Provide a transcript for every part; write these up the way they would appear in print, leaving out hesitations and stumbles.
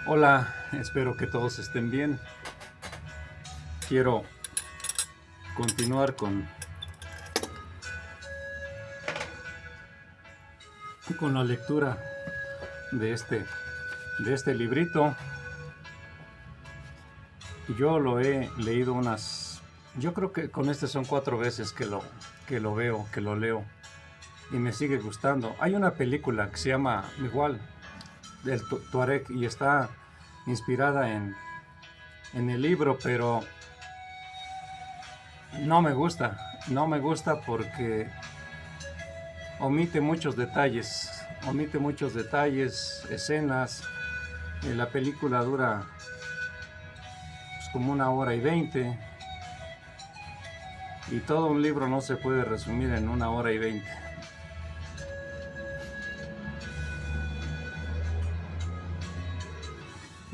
Hola, espero que todos estén bien. Quiero continuar con la lectura de este librito. Yo lo he leído yo creo que con este son 4 veces que lo leo y me sigue gustando. Hay una película que se llama igual, del Tuareg, y está inspirada en el libro, pero no me gusta porque omite muchos detalles, escenas. La película dura pues, como 1 hora y 20, y todo un libro no se puede resumir en 1 hora y 20.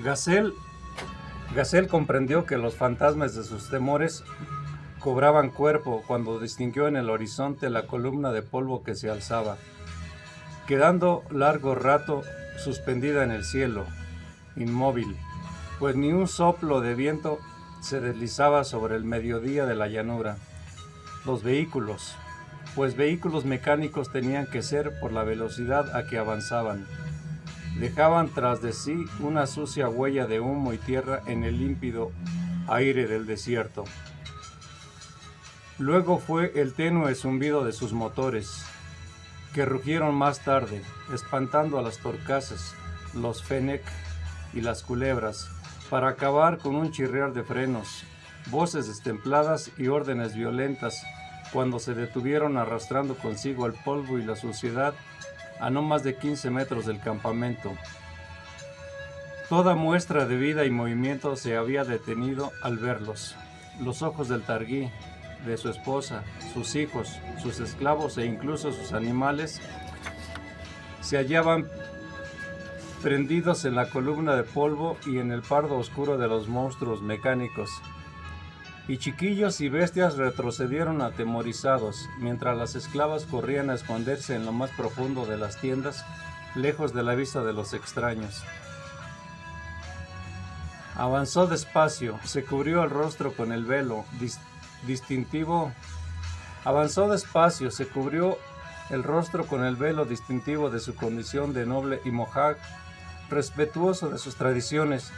Gazelle, Gazelle comprendió que los fantasmas de sus temores cobraban cuerpo cuando distinguió en el horizonte la columna de polvo que se alzaba, quedando largo rato suspendida en el cielo, inmóvil, pues ni un soplo de viento se deslizaba sobre el mediodía de la llanura. Los vehículos, pues vehículos mecánicos tenían que ser por la velocidad a que avanzaban, dejaban tras de sí una sucia huella de humo y tierra en el límpido aire del desierto. Luego fue el tenue zumbido de sus motores, que rugieron más tarde, espantando a las torcaces, los fennec y las culebras, para acabar con un chirriar de frenos, voces destempladas y órdenes violentas, cuando se detuvieron arrastrando consigo el polvo y la suciedad a no más de 15 metros del campamento. Toda muestra de vida y movimiento se había detenido al verlos. Los ojos del Targhí, de su esposa, sus hijos, sus esclavos e incluso sus animales se hallaban prendidos en la columna de polvo y en el pardo oscuro de los monstruos mecánicos. Y chiquillos y bestias retrocedieron atemorizados, mientras las esclavas corrían a esconderse en lo más profundo de las tiendas, lejos de la vista de los extraños. Avanzó despacio, se cubrió el rostro con el velo distintivo. Avanzó despacio, se cubrió el rostro con el velo distintivo de su condición de noble y mohawk, respetuoso de sus tradiciones,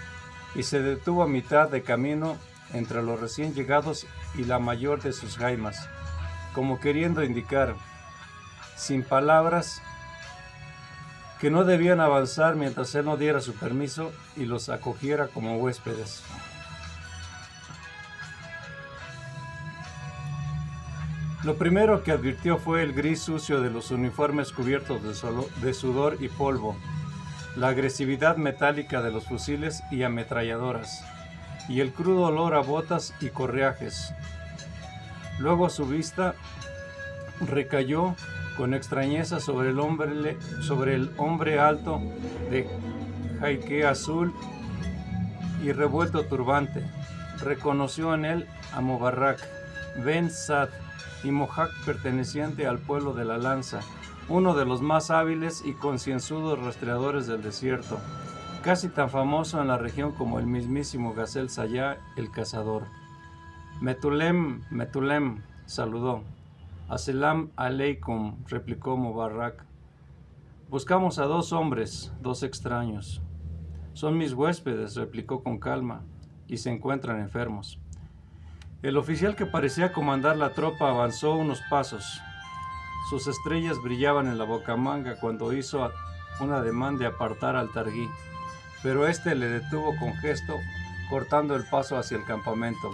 y se detuvo a mitad de camino entre los recién llegados y la mayor de sus jaimas, como queriendo indicar, sin palabras, que no debían avanzar mientras él no diera su permiso y los acogiera como huéspedes. Lo primero que advirtió fue el gris sucio de los uniformes cubiertos de sudor y polvo, la agresividad metálica de los fusiles y ametralladoras, y el crudo olor a botas y correajes. Luego su vista recayó con extrañeza sobre el hombre alto de jaique azul y revuelto turbante. Reconoció en él a Mubarak Ben Saad y mohawk perteneciente al pueblo de la lanza, uno de los más hábiles y concienzudos rastreadores del desierto, casi tan famoso en la región como el mismísimo Gazelle Sayá, el cazador. Metulem, Metulem, saludó. Assalam aleikum, replicó Mubarak. Buscamos a 2 hombres, 2 extraños. Son mis huéspedes, replicó con calma, y se encuentran enfermos. El oficial que parecía comandar la tropa avanzó unos pasos. Sus estrellas brillaban en la bocamanga cuando hizo un ademán de apartar al Targhí, pero éste le detuvo con gesto, cortando el paso hacia el campamento.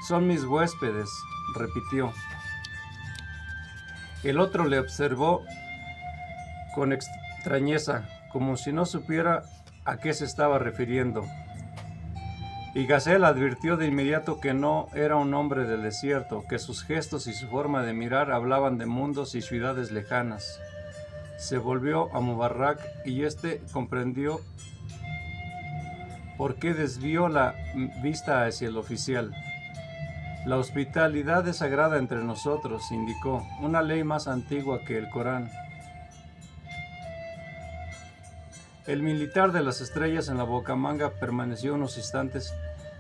Son mis huéspedes, repitió. El otro le observó con extrañeza, como si no supiera a qué se estaba refiriendo. Y Gazelle advirtió de inmediato que no era un hombre del desierto, que sus gestos y su forma de mirar hablaban de mundos y ciudades lejanas. Se volvió a Mubarak y éste comprendió por qué desvió la vista hacia el oficial. La hospitalidad es sagrada entre nosotros, indicó, una ley más antigua que el Corán. El militar de las estrellas en la bocamanga permaneció unos instantes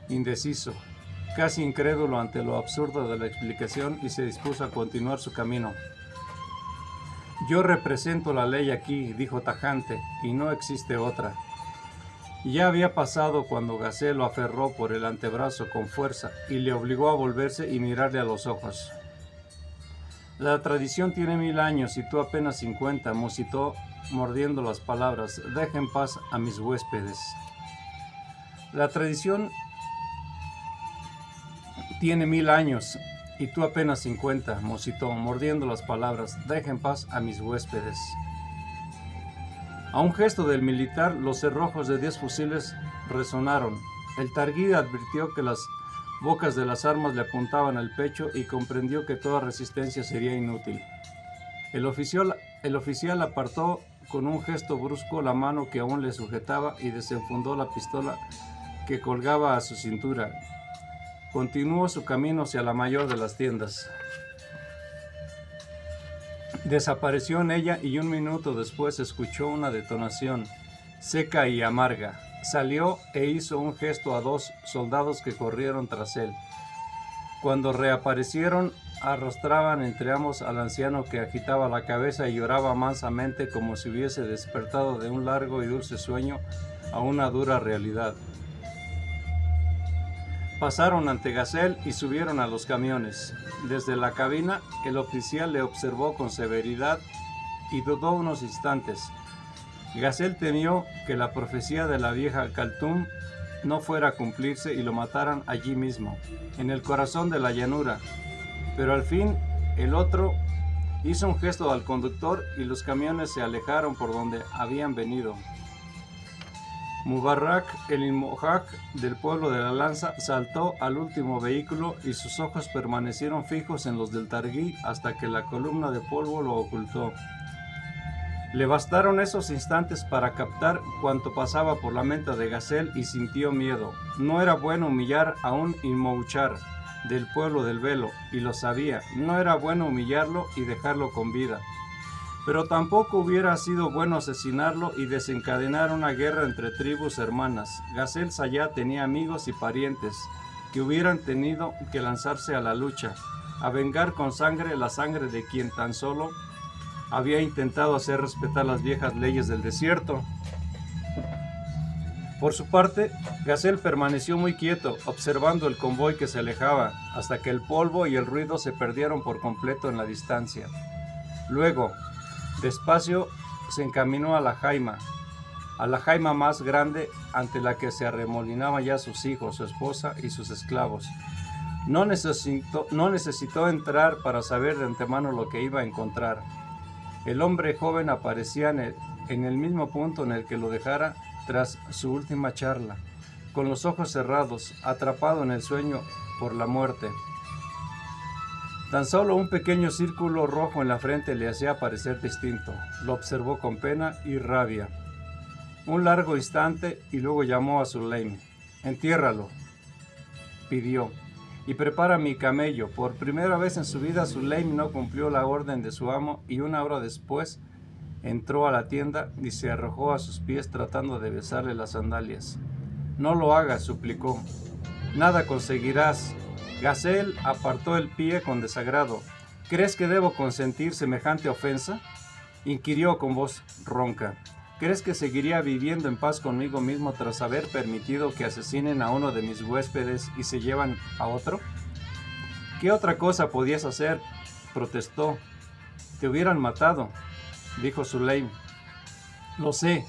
indeciso, casi incrédulo ante lo absurdo de la explicación, y se dispuso a continuar su camino. Yo represento la ley aquí, dijo tajante, y no existe otra. Ya había pasado cuando Gazelle lo aferró por el antebrazo con fuerza y le obligó a volverse y mirarle a los ojos. La tradición tiene 1000 años y tú apenas 50, musitó mordiendo las palabras. Deja en paz a mis huéspedes. La tradición tiene 1000 años y tú apenas 50, musitó mordiendo las palabras. Deja en paz a mis huéspedes. A un gesto del militar, los cerrojos de 10 fusiles resonaron. El targuí advirtió que las bocas de las armas le apuntaban al pecho y comprendió que toda resistencia sería inútil. El oficial apartó con un gesto brusco la mano que aún le sujetaba y desenfundó la pistola que colgaba a su cintura. Continuó su camino hacia la mayor de las tiendas. Desapareció en ella y un minuto después escuchó una detonación seca y amarga. Salió e hizo un gesto a 2 soldados que corrieron tras él. Cuando reaparecieron, arrastraban entre ambos al anciano que agitaba la cabeza y lloraba mansamente como si hubiese despertado de un largo y dulce sueño a una dura realidad. Pasaron ante Gazelle y subieron a los camiones. Desde la cabina, el oficial le observó con severidad y dudó unos instantes. Gazelle temió que la profecía de la vieja Kaltum no fuera a cumplirse y lo mataran allí mismo, en el corazón de la llanura. Pero al fin, el otro hizo un gesto al conductor y los camiones se alejaron por donde habían venido. Mubarak, el Ilmojaj del pueblo de la Lanza, saltó al último vehículo y sus ojos permanecieron fijos en los del targuí hasta que la columna de polvo lo ocultó. Le bastaron esos instantes para captar cuanto pasaba por la mente de Gazelle y sintió miedo. No era bueno humillar a un Ilmouchar del pueblo del velo, y lo sabía. No era bueno humillarlo y dejarlo con vida. Pero tampoco hubiera sido bueno asesinarlo y desencadenar una guerra entre tribus hermanas. Gazelle Sayad tenía amigos y parientes que hubieran tenido que lanzarse a la lucha, a vengar con sangre la sangre de quien tan solo había intentado hacer respetar las viejas leyes del desierto. Por su parte, Gazelle permaneció muy quieto, observando el convoy que se alejaba, hasta que el polvo y el ruido se perdieron por completo en la distancia. Luego, despacio, se encaminó a la jaima más grande, ante la que se arremolinaban ya sus hijos, su esposa y sus esclavos. No necesitó entrar para saber de antemano lo que iba a encontrar. El hombre joven aparecía en el mismo punto en el que lo dejara tras su última charla, con los ojos cerrados, atrapado en el sueño por la muerte. Tan solo un pequeño círculo rojo en la frente le hacía parecer distinto. Lo observó con pena y rabia. Un largo instante y luego llamó a Sulaim. «Entiérralo», pidió, «y prepara mi camello». Por primera vez en su vida, Sulaim no cumplió la orden de su amo y una hora después entró a la tienda y se arrojó a sus pies tratando de besarle las sandalias. «No lo hagas», suplicó. «Nada conseguirás». Gazelle apartó el pie con desagrado. «¿Crees que debo consentir semejante ofensa?», inquirió con voz ronca. «¿Crees que seguiría viviendo en paz conmigo mismo tras haber permitido que asesinen a uno de mis huéspedes y se llevan a otro?» «¿Qué otra cosa podías hacer?», protestó. «Te hubieran matado», dijo Sulaim. «Lo sé,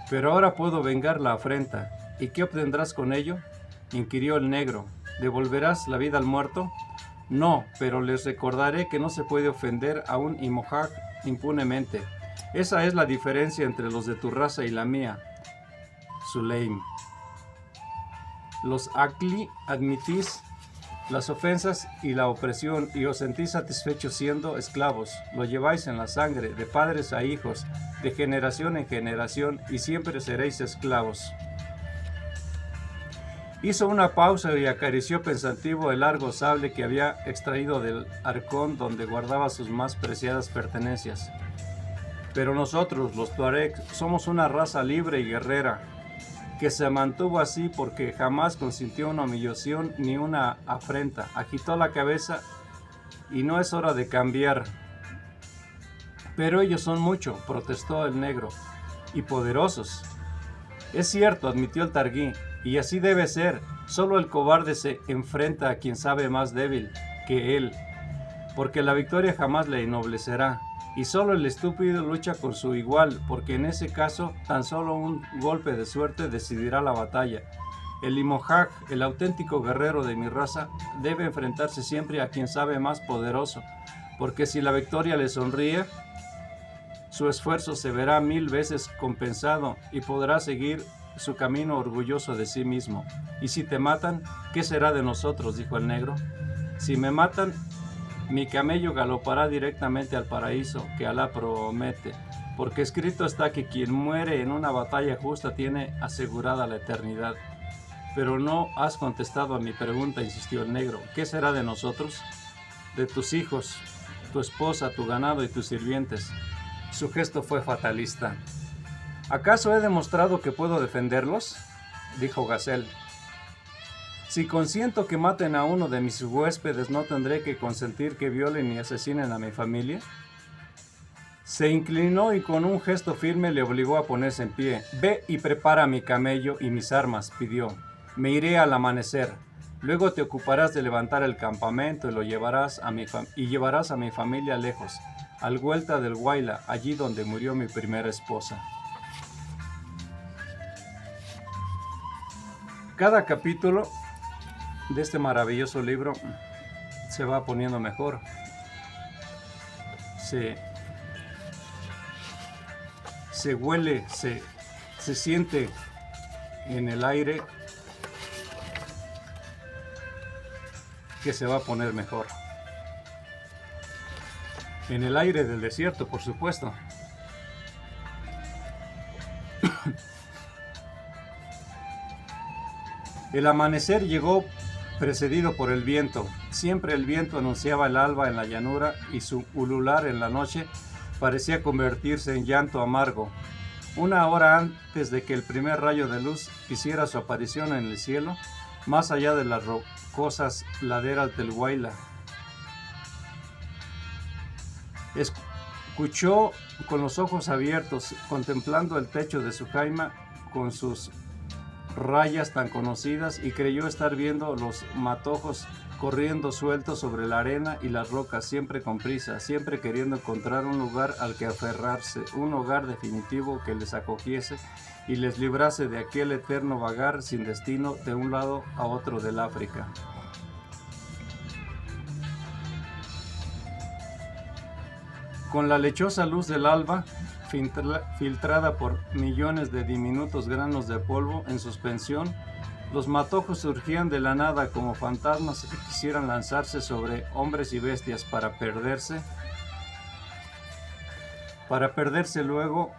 pero ahora puedo vengar la afrenta». «¿Y qué obtendrás con ello?», inquirió el negro. «¿Devolverás la vida al muerto?». «No, pero les recordaré que no se puede ofender a un Ilmojaj impunemente. Esa es la diferencia entre los de tu raza y la mía, Sulaim. Los Akli admitís las ofensas y la opresión y os sentís satisfechos siendo esclavos. Lo lleváis en la sangre, de padres a hijos, de generación en generación, y siempre seréis esclavos». Hizo una pausa y acarició pensativo el largo sable que había extraído del arcón donde guardaba sus más preciadas pertenencias. Pero nosotros, los tuareg, somos una raza libre y guerrera, que se mantuvo así porque jamás consintió una humillación ni una afrenta. Agitó la cabeza y no es hora de cambiar. Pero ellos son mucho, protestó el negro, y poderosos. Es cierto, admitió el targuí, y así debe ser. Solo el cobarde se enfrenta a quien sabe más débil que él, porque la victoria jamás le ennoblecerá. Y solo el estúpido lucha con su igual, porque en ese caso tan solo un golpe de suerte decidirá la batalla. El Limojaj, el auténtico guerrero de mi raza, debe enfrentarse siempre a quien sabe más poderoso, porque si la victoria le sonríe, su esfuerzo se verá 1000 veces compensado y podrá seguir su camino orgulloso de sí mismo. Y si te matan, ¿qué será de nosotros?, dijo el negro. Si me matan, mi camello galopará directamente al paraíso que Alá promete, porque escrito está que quien muere en una batalla justa tiene asegurada la eternidad. Pero no has contestado a mi pregunta, insistió el negro. ¿Qué será de nosotros? De tus hijos, tu esposa, tu ganado y tus sirvientes. Su gesto fue fatalista. ¿Acaso he demostrado que puedo defenderlos?, dijo Gazelle. Si consiento que maten a uno de mis huéspedes, ¿no tendré que consentir que violen y asesinen a mi familia? Se inclinó y con un gesto firme le obligó a ponerse en pie. Ve y prepara mi camello y mis armas, pidió. Me iré al amanecer. Luego te ocuparás de levantar el campamento y llevarás a mi familia lejos, al vuelta del Huayla, allí donde murió mi primera esposa. Cada capítulo de este maravilloso libro se va poniendo mejor. Se huele, se siente en el aire que se va a poner mejor. En el aire del desierto, por supuesto. El amanecer llegó precedido por el viento. Siempre el viento anunciaba el alba en la llanura y su ulular en la noche parecía convertirse en llanto amargo. Una hora antes de que el primer rayo de luz hiciera su aparición en el cielo, más allá de las rocosas laderas del Huayla, escuchó con los ojos abiertos, contemplando el techo de su jaima con sus rayas tan conocidas, y creyó estar viendo los matojos corriendo sueltos sobre la arena y las rocas, siempre con prisa, siempre queriendo encontrar un lugar al que aferrarse, un hogar definitivo que les acogiese y les librase de aquel eterno vagar sin destino de un lado a otro del África. Con la lechosa luz del alba, filtrada por millones de diminutos granos de polvo en suspensión, los matojos surgían de la nada como fantasmas que quisieran lanzarse sobre hombres y bestias para perderse luego,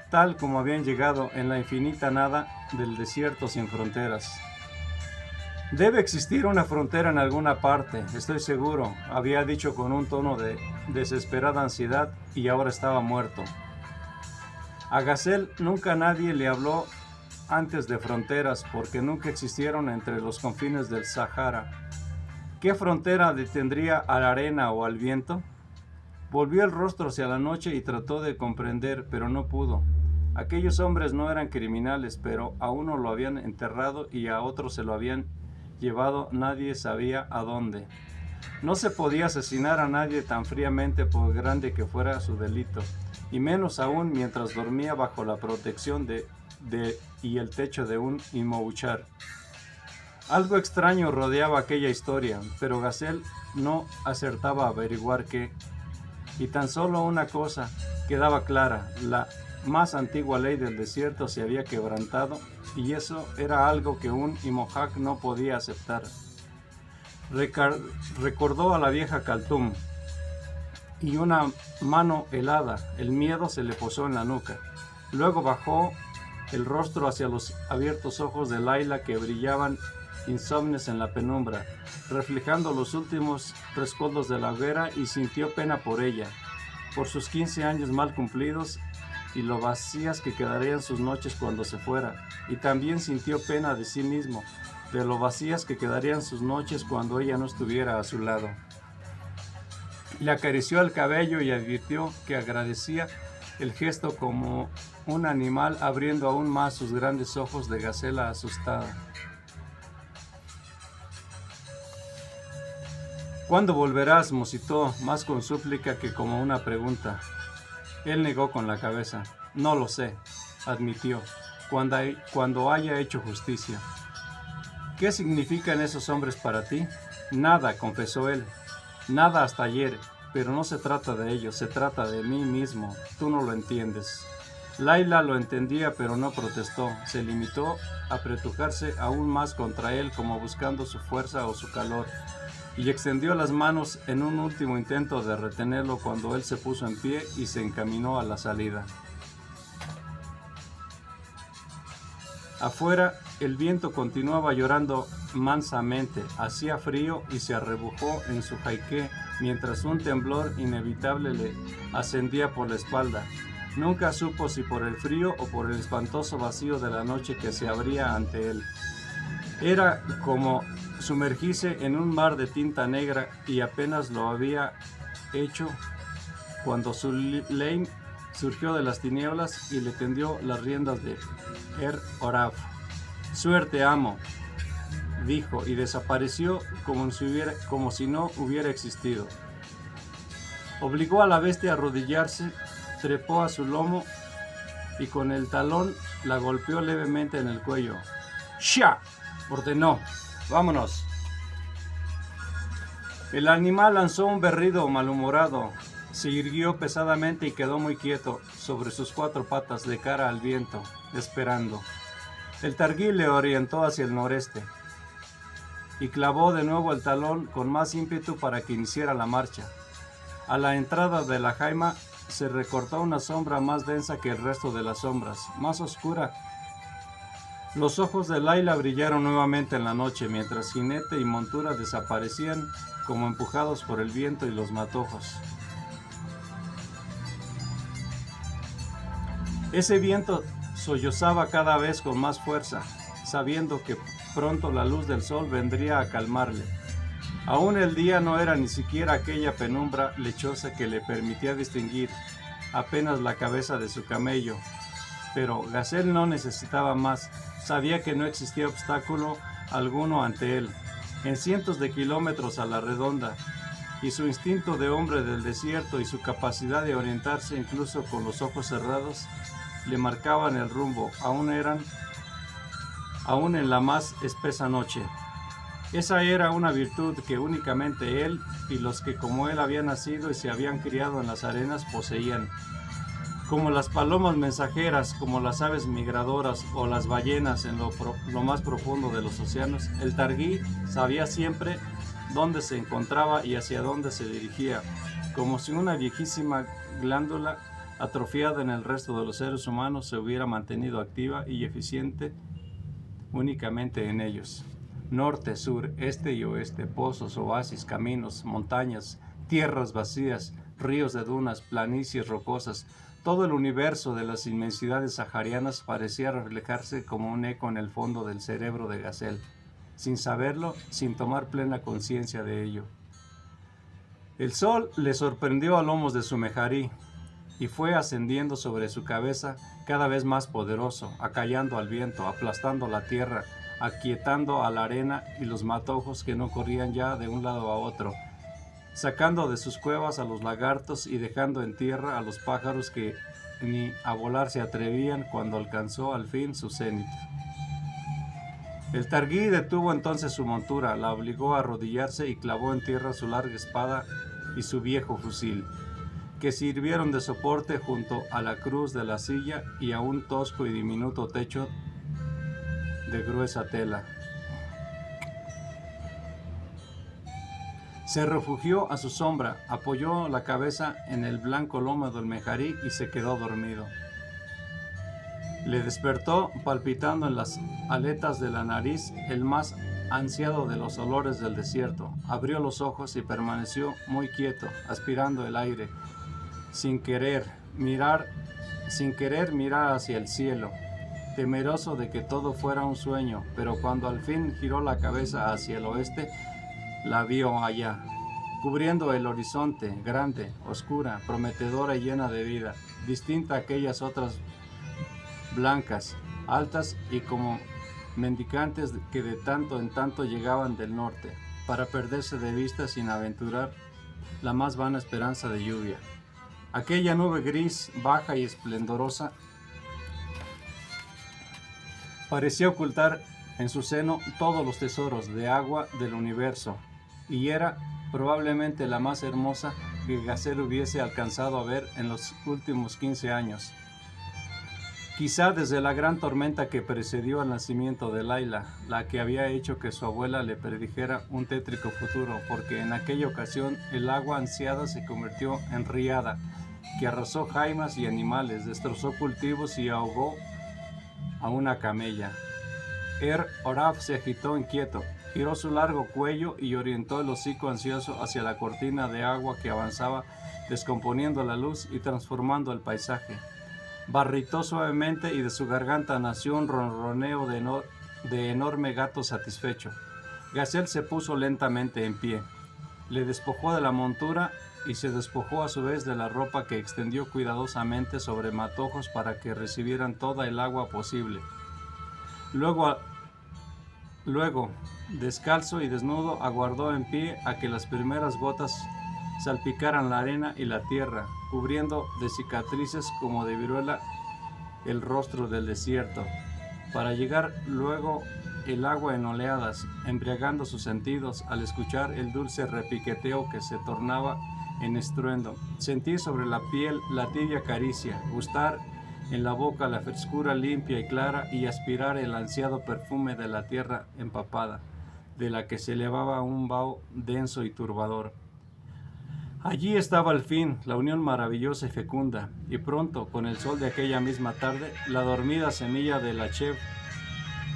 tal como habían llegado en la infinita nada del desierto sin fronteras. Debe existir una frontera en alguna parte, estoy seguro, había dicho con un tono de desesperada ansiedad, y ahora estaba muerto. A Gazelle nunca nadie le habló antes de fronteras, porque nunca existieron entre los confines del Sahara. ¿Qué frontera detendría a la arena o al viento? Volvió el rostro hacia la noche y trató de comprender, pero no pudo. Aquellos hombres no eran criminales, pero a uno lo habían enterrado y a otro se lo habían llevado nadie sabía a dónde. No se podía asesinar a nadie tan fríamente por grande que fuera su delito, y menos aún mientras dormía bajo la protección y el techo de un imouchar. Algo extraño rodeaba aquella historia, pero Gazelle no acertaba a averiguar qué. Y tan solo una cosa quedaba clara: la más antigua ley del desierto se había quebrantado, y eso era algo que un Limojaj no podía aceptar. Recordó a la vieja Kaltum, y una mano helada, el miedo se le posó en la nuca. Luego bajó el rostro hacia los abiertos ojos de Laila, que brillaban insomnes en la penumbra, reflejando los últimos rescoldos de la hoguera, y sintió pena por ella. por sus 15 años mal cumplidos y lo vacías que quedarían sus noches cuando se fuera, y también sintió pena de sí mismo, de lo vacías que quedarían sus noches cuando ella no estuviera a su lado. Le acarició el cabello y advirtió que agradecía el gesto como un animal, abriendo aún más sus grandes ojos de gacela asustada. «¿Cuándo volverás?», musitó, más con súplica que como una pregunta. Él negó con la cabeza. «No lo sé», admitió, «cuando haya hecho justicia». «¿Qué significan esos hombres para ti?». «Nada», confesó él, «nada hasta ayer, pero no se trata de ellos, se trata de mí mismo, tú no lo entiendes». Laila lo entendía, pero no protestó, se limitó a apretujarse aún más contra él como buscando su fuerza o su calor, y extendió las manos en un último intento de retenerlo cuando él se puso en pie y se encaminó a la salida. Afuera, el viento continuaba llorando mansamente, hacía frío y se arrebujó en su jaique mientras un temblor inevitable le ascendía por la espalda. Nunca supo si por el frío o por el espantoso vacío de la noche que se abría ante él. Era como sumergirse en un mar de tinta negra, y apenas lo había hecho cuando Sulaim surgió de las tinieblas y le tendió las riendas de Oraf. «Suerte, amo», dijo, y desapareció como si no hubiera existido. Obligó a la bestia a arrodillarse, trepó a su lomo y con el talón la golpeó levemente en el cuello. «¡Sha!», ordenó. «Vámonos». El animal lanzó un berrido malhumorado, se irguió pesadamente y quedó muy quieto sobre sus 4 patas de cara al viento, esperando. El targuí le orientó hacia el noreste y clavó de nuevo el talón con más ímpetu para que iniciara la marcha. A la entrada de la jaima se recortó una sombra más densa que el resto de las sombras, más oscura. Los ojos de Laila brillaron nuevamente en la noche, mientras jinete y montura desaparecían como empujados por el viento y los matojos. Ese viento sollozaba cada vez con más fuerza, sabiendo que pronto la luz del sol vendría a calmarle. Aún el día no era ni siquiera aquella penumbra lechosa que le permitía distinguir apenas la cabeza de su camello. Pero Gazelle no necesitaba más, sabía que no existía obstáculo alguno ante él, en cientos de kilómetros a la redonda, y su instinto de hombre del desierto y su capacidad de orientarse incluso con los ojos cerrados le marcaban el rumbo, aún en la más espesa noche. Esa era una virtud que únicamente él y los que como él habían nacido y se habían criado en las arenas poseían. Como las palomas mensajeras, como las aves migradoras o las ballenas en lo más profundo de los océanos, el targuí sabía siempre dónde se encontraba y hacia dónde se dirigía, como si una viejísima glándula atrofiada en el resto de los seres humanos se hubiera mantenido activa y eficiente únicamente en ellos. Norte, sur, este y oeste, pozos, oasis, caminos, montañas, tierras vacías, ríos de dunas, planicies rocosas, todo el universo de las inmensidades saharianas parecía reflejarse como un eco en el fondo del cerebro de Gazelle, sin saberlo, sin tomar plena conciencia de ello. El sol le sorprendió a lomos de su mejarí y fue ascendiendo sobre su cabeza cada vez más poderoso, acallando al viento, aplastando la tierra, aquietando a la arena y los matojos que no corrían ya de un lado a otro, sacando de sus cuevas a los lagartos y dejando en tierra a los pájaros que ni a volar se atrevían cuando alcanzó al fin su cenit. El targuí detuvo entonces su montura, la obligó a arrodillarse y clavó en tierra su larga espada y su viejo fusil, que sirvieron de soporte junto a la cruz de la silla y a un tosco y diminuto techo de gruesa tela. Se refugió a su sombra, apoyó la cabeza en el blanco lomo del mejarí y se quedó dormido. Le despertó, palpitando en las aletas de la nariz, el más ansiado de los olores del desierto. Abrió los ojos y permaneció muy quieto, aspirando el aire, sin querer mirar hacia el cielo, temeroso de que todo fuera un sueño, pero cuando al fin giró la cabeza hacia el oeste, la vio allá, cubriendo el horizonte, grande, oscura, prometedora y llena de vida, distinta a aquellas otras blancas, altas y como mendicantes que de tanto en tanto llegaban del norte, para perderse de vista sin aventurar la más vana esperanza de lluvia. Aquella nube gris, baja y esplendorosa, parecía ocultar en su seno todos los tesoros de agua del universo, y era probablemente la más hermosa que Gazelle hubiese alcanzado a ver en los últimos 15 años. Quizá desde la gran tormenta que precedió al nacimiento de Layla, la que había hecho que su abuela le predijera un tétrico futuro, porque en aquella ocasión el agua ansiada se convirtió en riada, que arrasó jaimas y animales, destrozó cultivos y ahogó a una camella. Oraf se agitó inquieto, giró su largo cuello y orientó el hocico ansioso hacia la cortina de agua que avanzaba, descomponiendo la luz y transformando el paisaje. Barritó suavemente y de su garganta nació un ronroneo de enorme gato satisfecho. Gazelle se puso lentamente en pie, le despojó de la montura y se despojó a su vez de la ropa que extendió cuidadosamente sobre matojos para que recibieran toda el agua posible. Luego, descalzo y desnudo, aguardó en pie a que las primeras gotas salpicaran la arena y la tierra, cubriendo de cicatrices como de viruela el rostro del desierto, para llegar luego el agua en oleadas, embriagando sus sentidos al escuchar el dulce repiqueteo que se tornaba en estruendo, sentir sobre la piel la tibia caricia, gustar en la boca la frescura limpia y clara y aspirar el ansiado perfume de la tierra empapada, de la que se elevaba un vaho denso y turbador. Allí estaba al fin la unión maravillosa y fecunda, y pronto, con el sol de aquella misma tarde, la dormida semilla de la chef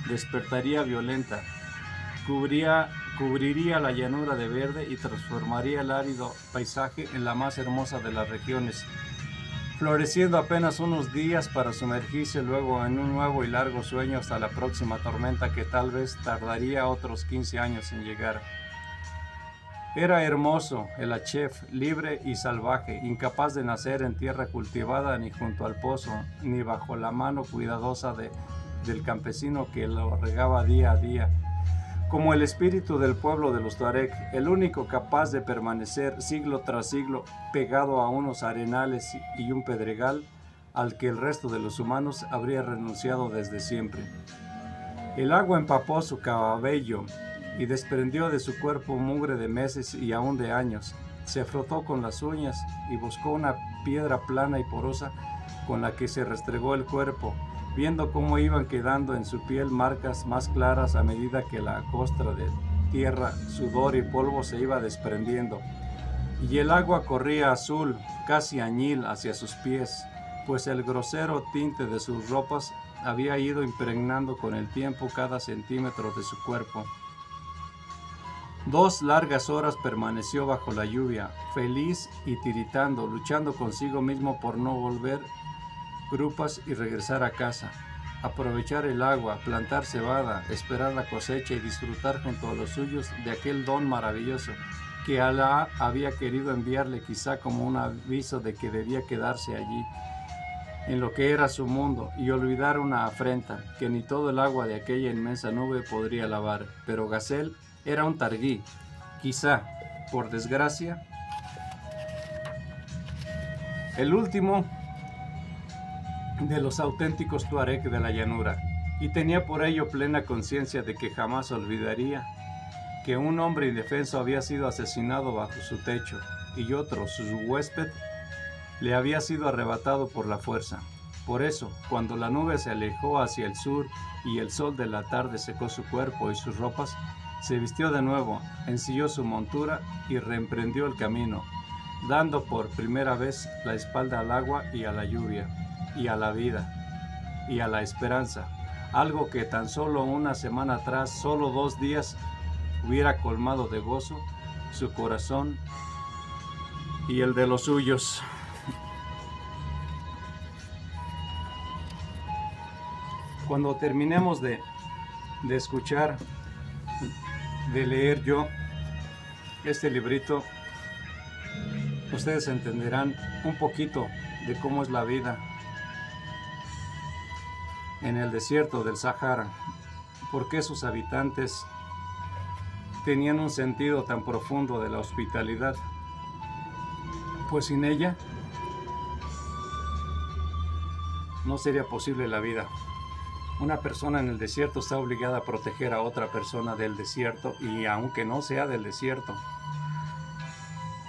despertaría violenta, cubriría la llanura de verde y transformaría el árido paisaje en la más hermosa de las regiones, floreciendo apenas unos días para sumergirse luego en un nuevo y largo sueño hasta la próxima tormenta que tal vez tardaría otros 15 años en llegar. Era hermoso el Achef, libre y salvaje, incapaz de nacer en tierra cultivada ni junto al pozo, ni bajo la mano cuidadosa del campesino que lo regaba día a día. Como el espíritu del pueblo de los Tuareg, el único capaz de permanecer siglo tras siglo pegado a unos arenales y un pedregal al que el resto de los humanos habría renunciado desde siempre. El agua empapó su cabello y desprendió de su cuerpo mugre de meses y aún de años. Se frotó con las uñas y buscó una piedra plana y porosa con la que se restregó el cuerpo, viendo cómo iban quedando en su piel marcas más claras a medida que la costra de tierra, sudor y polvo se iba desprendiendo. Y el agua corría azul, casi añil, hacia sus pies, pues el grosero tinte de sus ropas había ido impregnando con el tiempo cada centímetro de su cuerpo. 2 largas horas permaneció bajo la lluvia, feliz y tiritando, luchando consigo mismo por no volver grupas y regresar a casa, aprovechar el agua, plantar cebada, esperar la cosecha y disfrutar junto a los suyos de aquel don maravilloso que Alá había querido enviarle, quizá como un aviso de que debía quedarse allí, en lo que era su mundo, y olvidar una afrenta que ni todo el agua de aquella inmensa nube podría lavar. Pero Gazelle era un targuí, quizá, por desgracia, el último de los auténticos tuareg de la llanura, y tenía por ello plena conciencia de que jamás olvidaría que un hombre indefenso había sido asesinado bajo su techo, y otro, su huésped, le había sido arrebatado por la fuerza. Por eso, cuando la nube se alejó hacia el sur y el sol de la tarde secó su cuerpo y sus ropas, se vistió de nuevo, ensilló su montura y reemprendió el camino, dando por primera vez la espalda al agua y a la lluvia, y a la vida, y a la esperanza, algo que tan solo una semana atrás, solo 2 días, hubiera colmado de gozo su corazón y el de los suyos. Cuando terminemos de escuchar, de leer yo este librito, ustedes entenderán un poquito de cómo es la vida en el desierto del Sahara, por qué sus habitantes tenían un sentido tan profundo de la hospitalidad, pues sin ella no sería posible la vida. Una persona en el desierto está obligada a proteger a otra persona del desierto, y aunque no sea del desierto,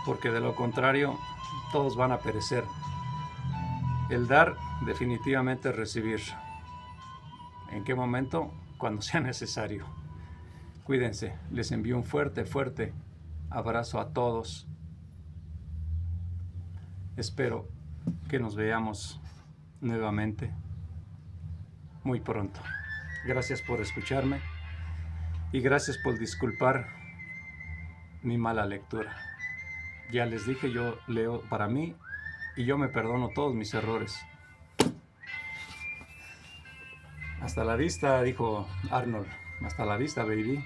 porque de lo contrario todos van a perecer. El dar definitivamente es recibir. ¿En qué momento? Cuando sea necesario. Cuídense, les envío un fuerte, fuerte abrazo a todos. Espero que nos veamos nuevamente muy pronto. Gracias por escucharme y gracias por disculpar mi mala lectura. Ya les dije, yo leo para mí y yo me perdono todos mis errores. Hasta la vista, dijo Arnold. Hasta la vista, baby.